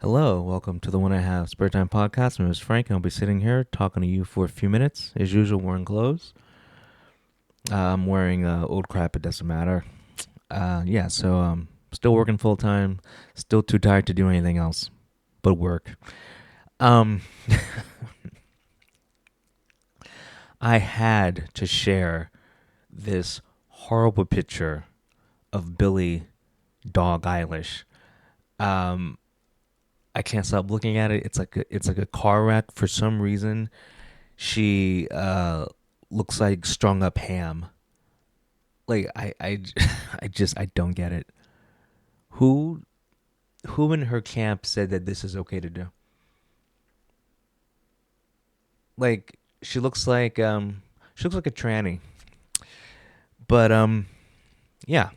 Hello, welcome to the One I Have Spare Time podcast. My name is Frank, and I'll be sitting here talking to you for a few minutes. As usual, wearing clothes. I'm wearing old crap, it doesn't matter. Still working full time, still too tired to do anything else but work. Um, I had to share this horrible picture of Billie Dog Eilish. Um, I can't stop looking at it. It's like a car wreck for some reason. She looks like strung up ham. I don't get it. Who who in her camp said that this is okay to do? Like she looks like a tranny. But yeah.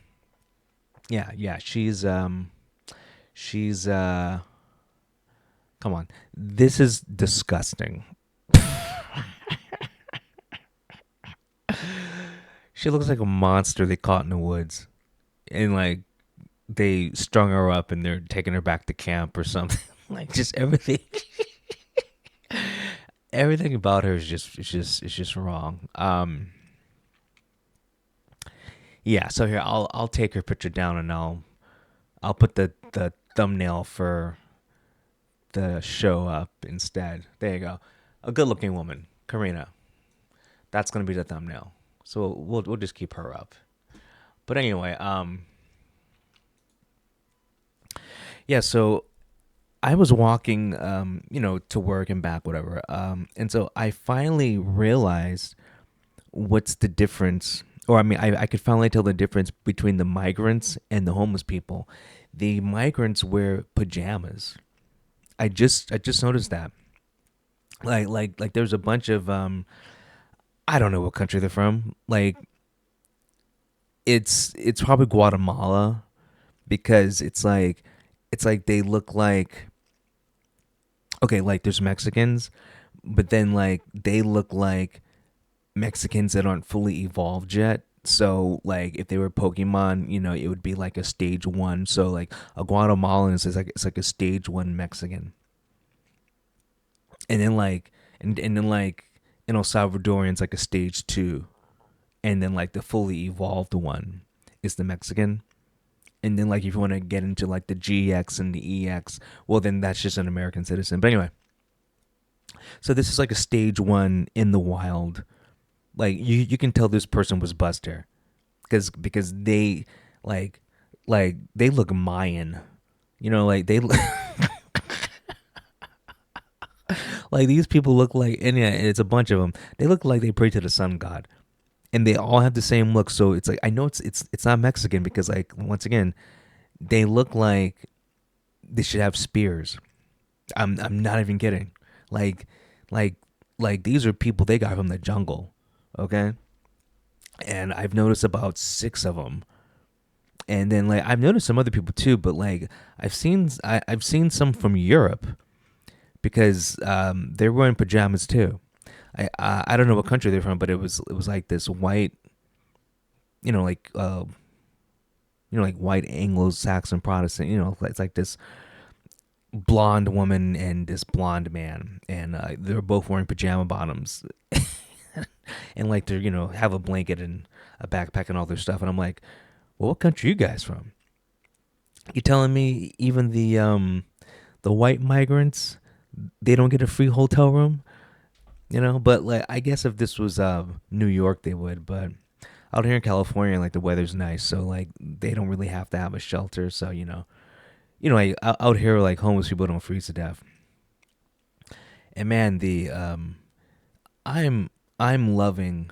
Yeah. She's come on. This is disgusting. She looks like a monster they caught in the woods. And like they strung her up and they're taking her back to camp or something. Like just everything about her is just wrong. Yeah, so here I'll take her picture down and I'll put the thumbnail for the show up instead. There you go. A good-looking woman, Karina. That's going to be the thumbnail. So we'll just keep her up. But anyway, yeah, so I was walking, to work and back, whatever. And so I finally realized what's the difference, or I could finally tell the difference between the migrants and the homeless people. The migrants wear pajamas. I just noticed that. Like there's a bunch of I don't know what country they're from. Like it's probably Guatemala because it's like they look like okay, like there's Mexicans, but then like they look like Mexicans that aren't fully evolved yet. So like if they were Pokemon, it would be like a stage one. So like a Guatemalan is like it's like a stage one Mexican. And then like and then like El Salvadorian's like a stage two. And then like the fully evolved one is the Mexican. And then like if you want to get into like the GX and the EX, well then that's just an American citizen. But anyway, so this is like a stage one in the wild. Like you can tell this person was bussed here because they like they look Mayan. Like they like these people look like, and yeah, it's a bunch of them. They look like they pray to the sun god, and they all have the same look. So it's like I know it's not Mexican because like once again they look like they should have spears. I'm not even kidding. Like like like these are people they got from the jungle, okay? And I've noticed about six of them. And then like I've noticed some other people too, but like I've seen some from Europe because they're wearing pajamas too. I don't know what country they're from, but it was like this white, you know, like uh, like white Anglo-Saxon Protestant. It's like this blonde woman and this blonde man, and they're both wearing pajama bottoms, and like they're have a blanket and a backpack and all their stuff. And I'm like, well, what country are you guys from? You telling me even the white migrants they don't get a free hotel room? But like I guess if this was New York they would, but out here in California like the weather's nice, so like they don't really have to have a shelter. So like out here like homeless people don't freeze to death. And man, the I'm loving.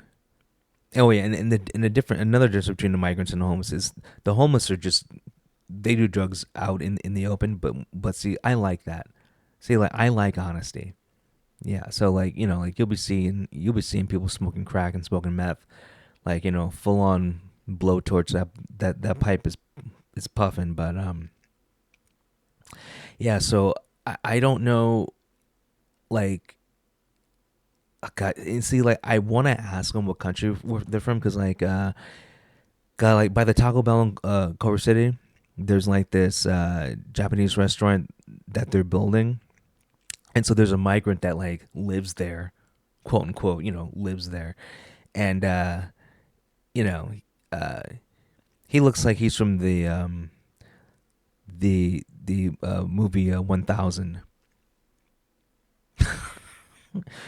Oh yeah, and the different another difference between the migrants and the homeless is the homeless are just they do drugs out in the open, but see I like that. See, like I like honesty. Yeah, so like like you'll be seeing people smoking crack and smoking meth, like full on blowtorch that pipe is puffing. But yeah, so I don't know, like God, and see, like I want to ask them what country they're from because God, like by the Taco Bell in Culver City, there's like this Japanese restaurant that they're building. And so there's a migrant that like lives there, quote unquote, lives there. And you know, uh he looks like he's from the movie 1000.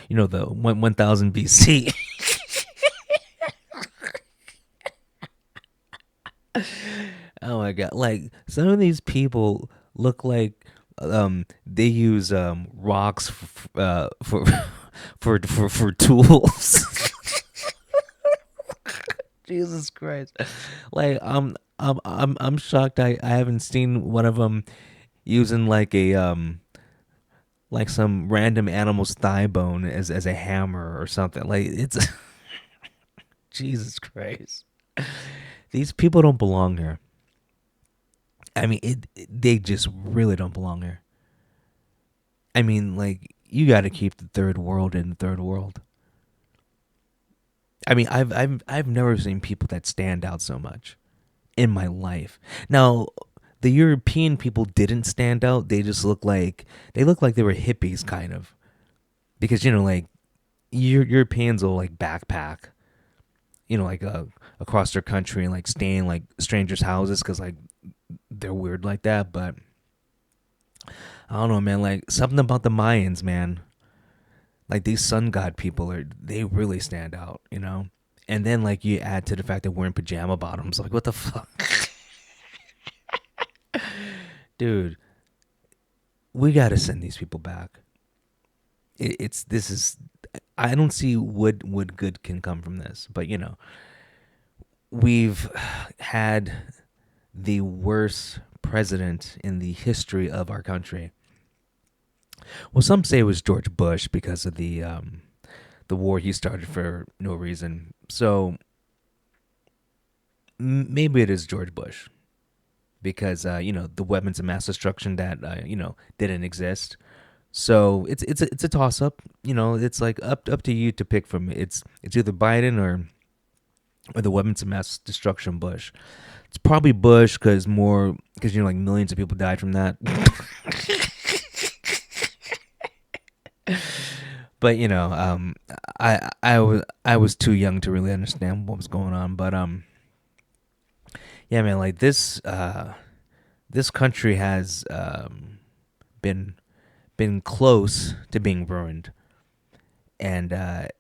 The 1000 BC. Oh my god! Like some of these people look like they use rocks for for tools. Jesus Christ! Like I'm shocked. I haven't seen one of them using like some random animal's thigh bone as a hammer or something. Like it's Jesus Christ. These people don't belong here. I mean, they just really don't belong here. I mean, like you got to keep the third world in the third world. I mean, I've never seen people that stand out so much in my life. Now, the European people didn't stand out. They look like they were hippies, kind of, because like Europeans will like backpack, like across their country and like stay in like strangers' houses because like they're weird like that. But I don't know, man. Like something about the Mayans, man. Like these sun god people they really stand out. And then like you add to the fact that we're in pajama bottoms. Like what the fuck, dude? We gotta send these people back. It's this is. I don't see what good can come from this. But we've had the worst president in the history of our country. Well, some say it was George Bush because of the war he started for no reason. So maybe it is George Bush because the weapons of mass destruction that didn't exist. So it's a toss up. It's like up to you to pick from. It's either Biden or the weapons of mass destruction Bush. It's probably Bush because like millions of people died from that. But I was too young to really understand what was going on. But yeah, man, like this country has been close to being ruined, and I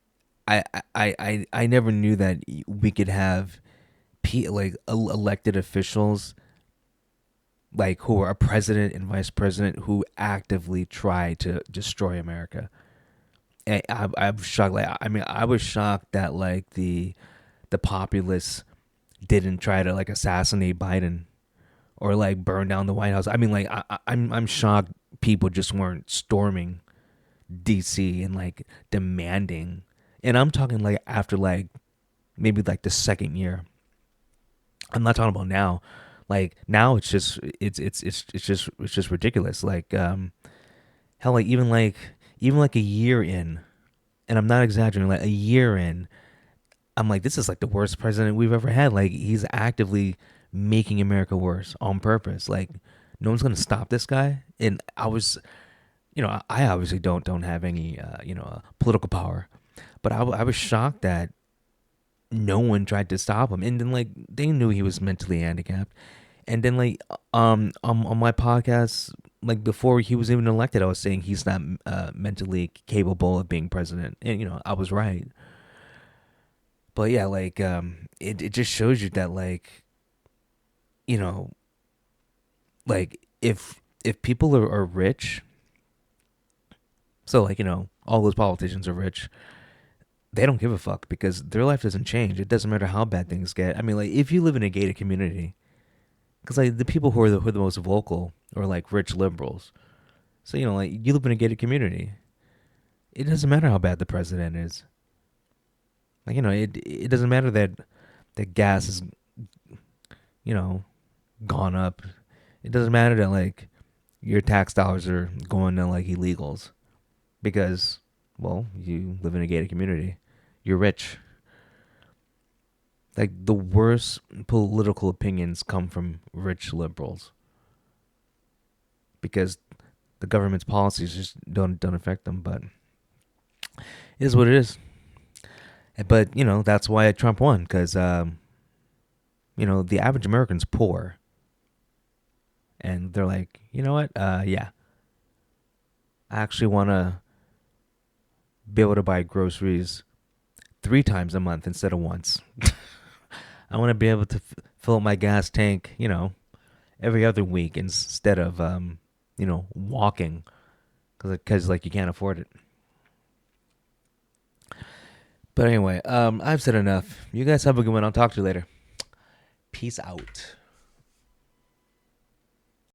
never knew that we could have like elected officials like who are a president and vice president who actively try to destroy America. And I'm shocked. Like I mean, I was shocked that like the populace didn't try to like assassinate Biden or like burn down the White House. I mean, like I'm shocked people just weren't storming DC and like demanding. And I'm talking like after like maybe like the second year. I'm not talking about now. Like now it's just ridiculous. Like hell, like even like a year in, and I'm not exaggerating, like a year in, I'm like, this is like the worst president we've ever had. Like he's actively making America worse on purpose. Like no one's gonna stop this guy. And I obviously don't have any political power, but I was shocked that no one tried to stop him. And then like they knew he was mentally handicapped. And then like on my podcast, like before he was even elected, I was saying he's not mentally capable of being president, and I was right. But yeah, like it just shows you that you know like if people are rich, so like all those politicians are rich, they don't give a fuck because their life doesn't change. It doesn't matter how bad things get. I mean, like if you live in a gated community, because like the people who are the most vocal are like rich liberals. So like you live in a gated community, it doesn't matter how bad the president is. Like it doesn't matter that the gas is you know gone up. It doesn't matter that like your tax dollars are going to like illegals because well you live in a gated community. You're rich. Like the worst political opinions come from rich liberals because the government's policies just don't affect them. But it is what it is. But that's why Trump won because the average American's poor, and they're like, you know what? Yeah, I actually want to be able to buy groceries 3 times a month instead of once. I want to be able to fill up my gas tank, every other week instead of walking because like you can't afford it. But anyway, I've said enough. You guys have a good one. I'll talk to you later. Peace out.